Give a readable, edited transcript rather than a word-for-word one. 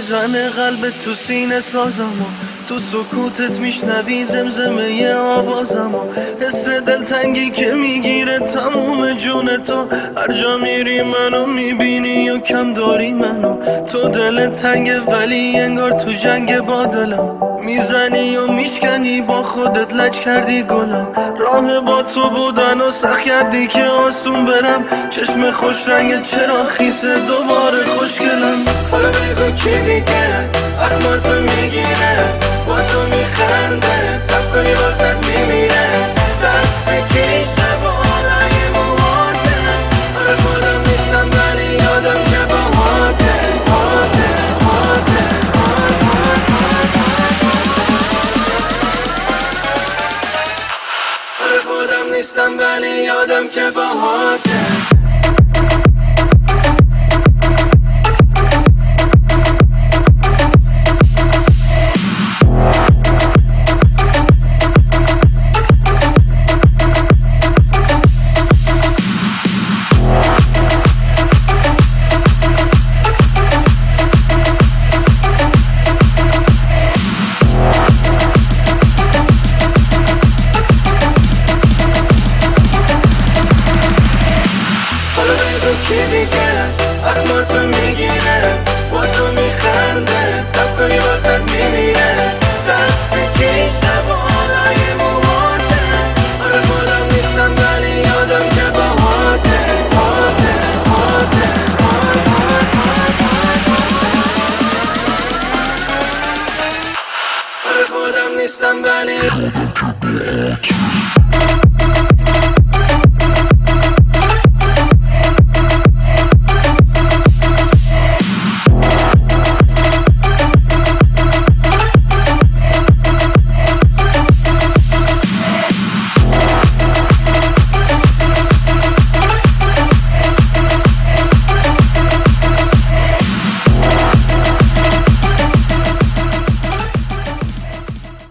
میزنه قلب تو سینه سازمو، تو سکوتت میشنوی زمزمه آوازمو، حس دلتنگی که میگیره تموم جون تو، هر جا میری منو میبینی یا کم داری منو، تو دل تنگه ولی انگار تو جنگ با دلم، میزنی و میشکنی با خودت لج کردی گلم، راه با تو بودن و سخت کردی که آسون برم، چشم خوش رنگ چرا خیسه دوباره خوشگلم. حالا بگو کی دیگه اخماتو میگیره، با تو میخنده تب کنی واسد میمیره، دست کی شب و حالای موهاته، آره خودم نیستم ولی یادم که باهاته، هاته هاته آره خودم نیستم ولی یادم که باهاته. کی دیگه اخماتو میگیره، با تو میخنده تب کنی واسد میمیره، دست کی شب و حالای موهاته، آره خودم نیستم ولی یادم که باهاته، هاته هاته آره خودم نیستم ولی